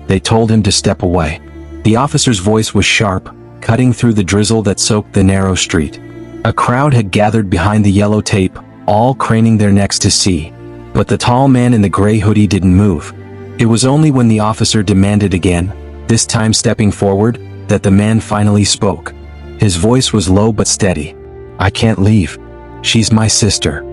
They told him to step away. The officer's voice was sharp, cutting through the drizzle that soaked the narrow street. A crowd had gathered behind the yellow tape, all craning their necks to see. But the tall man in the gray hoodie didn't move. It was only when the officer demanded again, this time stepping forward, that the man finally spoke. His voice was low but steady. "I can't leave. She's my sister."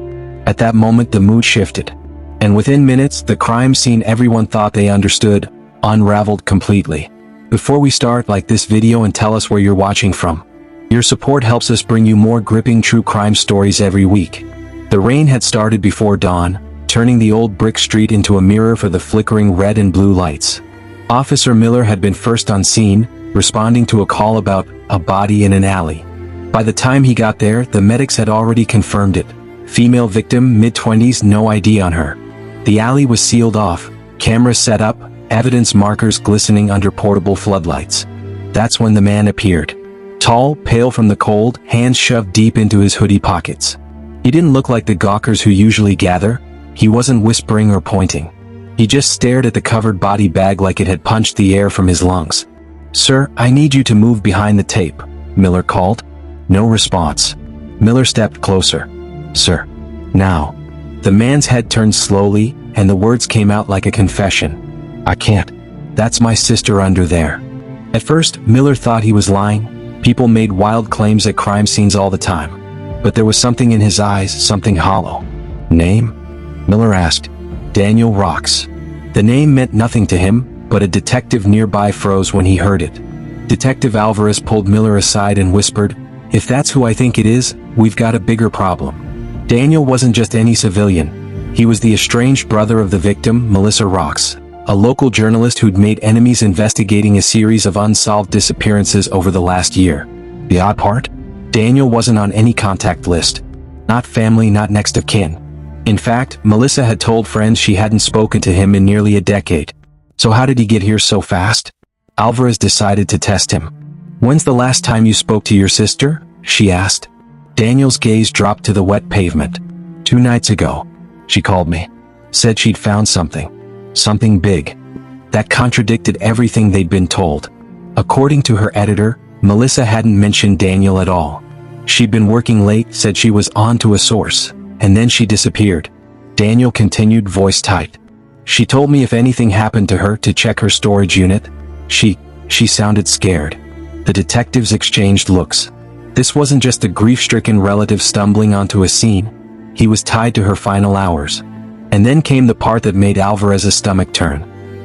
At that moment the mood shifted. And within minutes, the crime scene everyone thought they understood, unraveled completely. Before we start, like this video and tell us where you're watching from. Your support helps us bring you more gripping true crime stories every week. The rain had started before dawn, turning the old brick street into a mirror for the flickering red and blue lights. Officer Miller had been first on scene, responding to a call about a body in an alley. By the time he got there, the medics had already confirmed it. Female victim, mid-20s, no ID on her. The alley was sealed off, cameras set up, evidence markers glistening under portable floodlights. That's when the man appeared. Tall, pale from the cold, hands shoved deep into his hoodie pockets. He didn't look like the gawkers who usually gather. He wasn't whispering or pointing. He just stared at the covered body bag like it had punched the air from his lungs. "Sir, I need you to move behind the tape," Miller called. No response. Miller stepped closer. "Sir, now." The man's head turned slowly, and the words came out like a confession. "I can't. That's my sister under there." At first, Miller thought he was lying. People made wild claims at crime scenes all the time. But there was something in his eyes, something hollow. "Name?" Miller asked. "Daniel Rokes." The name meant nothing to him, but a detective nearby froze when he heard it. Detective Alvarez pulled Miller aside and whispered, "If that's who I think it is, we've got a bigger problem." Daniel wasn't just any civilian. He was the estranged brother of the victim, Melissa Rokes, a local journalist who'd made enemies investigating a series of unsolved disappearances over the last year. The odd part? Daniel wasn't on any contact list. Not family, not next of kin. In fact, Melissa had told friends she hadn't spoken to him in nearly a decade. So how did he get here so fast? Alvarez decided to test him. "When's the last time you spoke to your sister?" she asked. Daniel's gaze dropped to the wet pavement. "2 nights ago. She called me. Said she'd found something. Something big." That contradicted everything they'd been told. According to her editor, Melissa hadn't mentioned Daniel at all. She'd been working late, said she was on to a source, and then she disappeared. Daniel continued, voice tight. "She told me if anything happened to her to check her storage unit." She sounded scared. The detectives exchanged looks. This wasn't just a grief-stricken relative stumbling onto a scene. He was tied to her final hours. And then came the part that made Alvarez's stomach turn.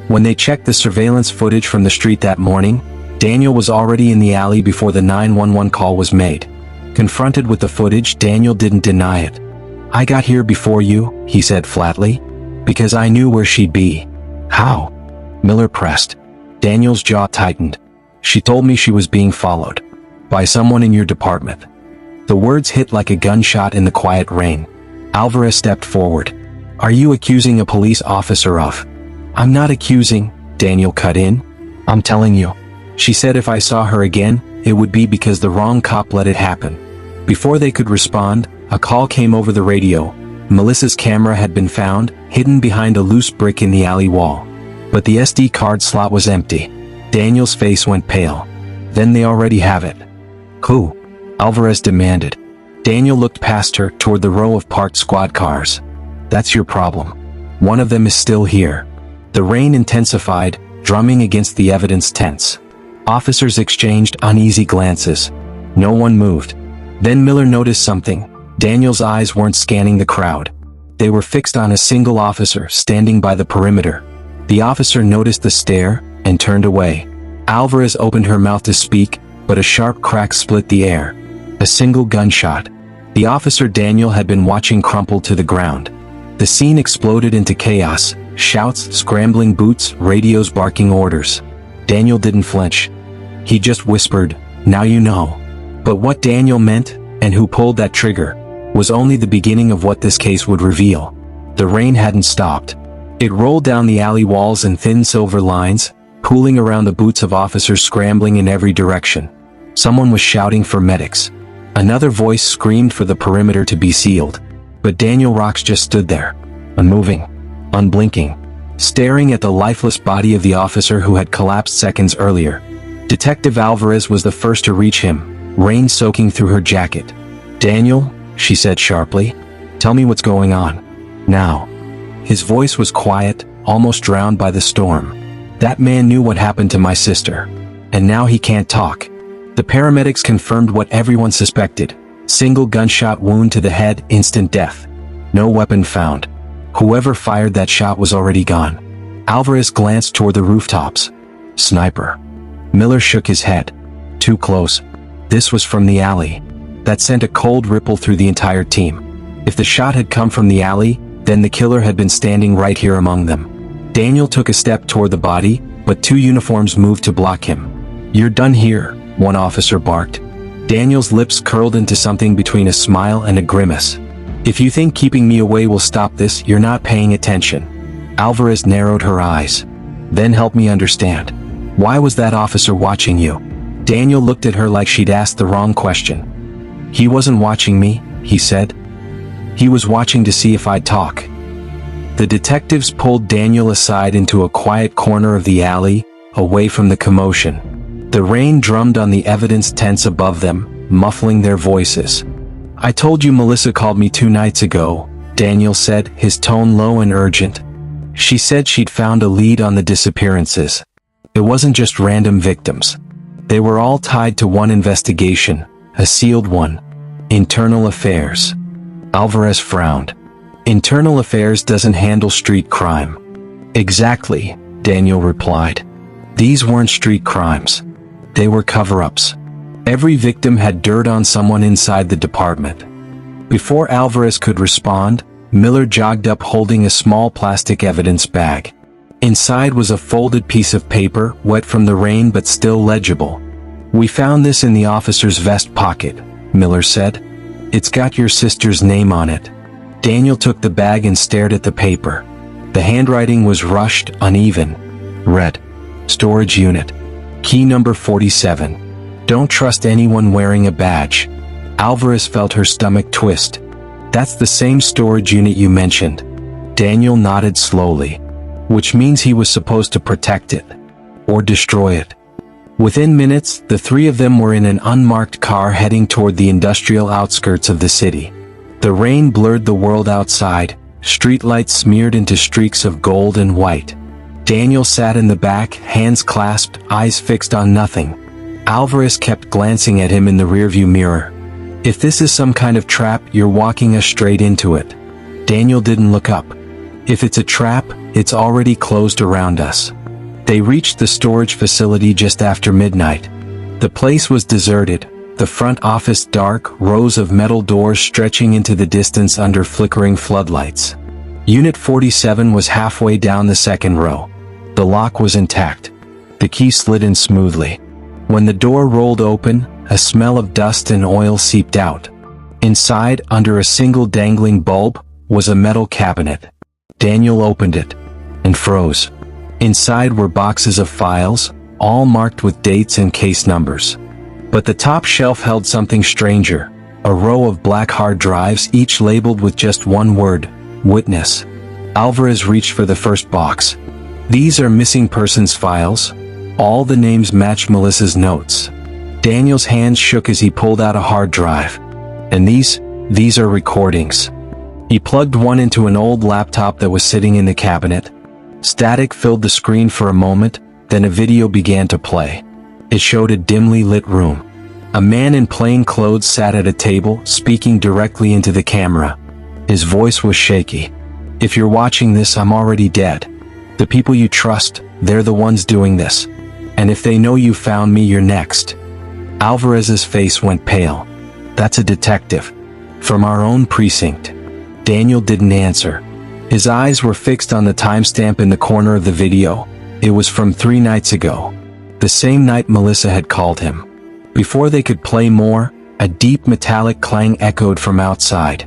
When they checked the surveillance footage from the street that morning, Daniel was already in the alley before the 911 call was made. Confronted with the footage, Daniel didn't deny it. "I got here before you," he said flatly, "because I knew where she'd be." "How?" Miller pressed. Daniel's jaw tightened. "She told me she was being followed. By someone in your department." The words hit like a gunshot in the quiet rain. Alvarez stepped forward. "Are you accusing a police officer of?" "I'm not accusing," Daniel cut in. "I'm telling you. She said if I saw her again, it would be because the wrong cop let it happen." Before they could respond, a call came over the radio. Melissa's camera had been found, hidden behind a loose brick in the alley wall. But the SD card slot was empty. Daniel's face went pale. "Then they already have it." "Who?" Alvarez demanded. Daniel looked past her, toward the row of parked squad cars. "That's your problem. One of them is still here." The rain intensified, drumming against the evidence tents. Officers exchanged uneasy glances. No one moved. Then Miller noticed something. Daniel's eyes weren't scanning the crowd. They were fixed on a single officer standing by the perimeter. The officer noticed the stare and turned away. Alvarez opened her mouth to speak, but a sharp crack split the air. A single gunshot. The officer Daniel had been watching crumpled to the ground. The scene exploded into chaos, shouts, scrambling boots, radios barking orders. Daniel didn't flinch. He just whispered, "Now you know." But what Daniel meant, and who pulled that trigger, was only the beginning of what this case would reveal. The rain hadn't stopped. It rolled down the alley walls in thin silver lines, pooling around the boots of officers scrambling in every direction. Someone was shouting for medics. Another voice screamed for the perimeter to be sealed. But Daniel Rokes just stood there, unmoving, unblinking. staring at the lifeless body of the officer who had collapsed seconds earlier. Detective Alvarez was the first to reach him, rain soaking through her jacket. "Daniel," she said sharply, "tell me what's going on. Now." His voice was quiet, almost drowned by the storm. "That man knew what happened to my sister. And now he can't talk." The paramedics confirmed what everyone suspected. Single gunshot wound to the head, instant death. No weapon found. Whoever fired that shot was already gone. Alvarez glanced toward the rooftops. "Sniper." Miller shook his head. "Too close. This was from the alley." That sent a cold ripple through the entire team. If the shot had come from the alley, then the killer had been standing right here among them. Daniel took a step toward the body, but two uniforms moved to block him. "You're done here," one officer barked. Daniel's lips curled into something between a smile and a grimace. "If you think keeping me away will stop this, you're not paying attention." Alvarez narrowed her eyes. "Then help me understand. Why was that officer watching you?" Daniel looked at her like she'd asked the wrong question. "He wasn't watching me," he said. "He was watching to see if I'd talk." The detectives pulled Daniel aside into a quiet corner of the alley, away from the commotion. The rain drummed on the evidence tents above them, muffling their voices. "I told you Melissa called me 2 nights ago," Daniel said, his tone low and urgent. "She said she'd found a lead on the disappearances. It wasn't just random victims. They were all tied to one investigation, a sealed one. Internal Affairs." Alvarez frowned. "Internal Affairs doesn't handle street crime." "Exactly," Daniel replied. "These weren't street crimes. They were cover-ups. Every victim had dirt on someone inside the department." Before Alvarez could respond, Miller jogged up holding a small plastic evidence bag. Inside was a folded piece of paper, wet from the rain but still legible. "We found this in the officer's vest pocket," Miller said. "It's got your sister's name on it." Daniel took the bag and stared at the paper. The handwriting was rushed, uneven. Read. "Storage unit. Key number 47. Don't trust anyone wearing a badge." Alvarez felt her stomach twist. "That's the same storage unit you mentioned." Daniel nodded slowly. "Which means he was supposed to protect it. Or destroy it." Within minutes, the three of them were in an unmarked car heading toward the industrial outskirts of the city. The rain blurred the world outside, streetlights smeared into streaks of gold and white. Daniel sat in the back, hands clasped, eyes fixed on nothing. Alvarez kept glancing at him in the rearview mirror. "If this is some kind of trap, you're walking us straight into it." Daniel didn't look up. "If it's a trap, it's already closed around us." They reached the storage facility just after midnight. The place was deserted, the front office dark, rows of metal doors stretching into the distance under flickering floodlights. Unit 47 was halfway down the second row. The lock was intact. The key slid in smoothly. When the door rolled open, a smell of dust and oil seeped out. Inside, under a single dangling bulb, was a metal cabinet. Daniel opened it and froze. Inside were boxes of files, all marked with dates and case numbers. But the top shelf held something stranger, a row of black hard drives, each labeled with just one word: witness. Alvarez reached for the first box. "These are missing persons files." All the names matched Melissa's notes. Daniel's hands shook as he pulled out a hard drive. "And these are recordings." He plugged one into an old laptop that was sitting in the cabinet. Static filled the screen for a moment, then a video began to play. It showed a dimly lit room. A man in plain clothes sat at a table, speaking directly into the camera. His voice was shaky. "If you're watching this, I'm already dead. The people you trust, they're the ones doing this. And if they know you found me, you're next." Alvarez's face went pale. "That's a detective. From our own precinct." Daniel didn't answer. His eyes were fixed on the timestamp in the corner of the video. It was from 3 nights ago. The same night Melissa had called him. Before they could play more, a deep metallic clang echoed from outside.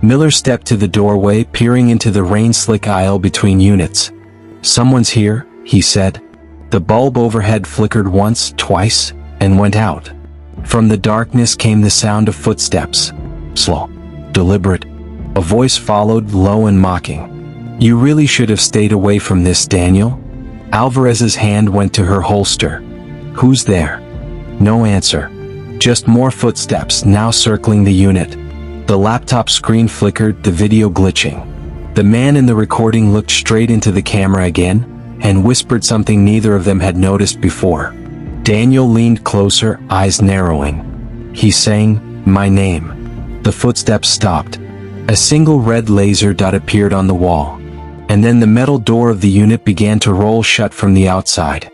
Miller stepped to the doorway, peering into the rain-slick aisle between units. "Someone's here," he said. The bulb overhead flickered once, twice, and went out. From the darkness came the sound of footsteps. Slow, deliberate. A voice followed, low and mocking. You really should have stayed away from this, Daniel. Alvarez's hand went to her holster. Who's there? No answer. Just more footsteps now circling the unit. The laptop screen flickered, the video glitching. The man in the recording looked straight into the camera again, and whispered something neither of them had noticed before. Daniel leaned closer, eyes narrowing. He sang, "My name." The footsteps stopped. A single red laser dot appeared on the wall. And then the metal door of the unit began to roll shut from the outside.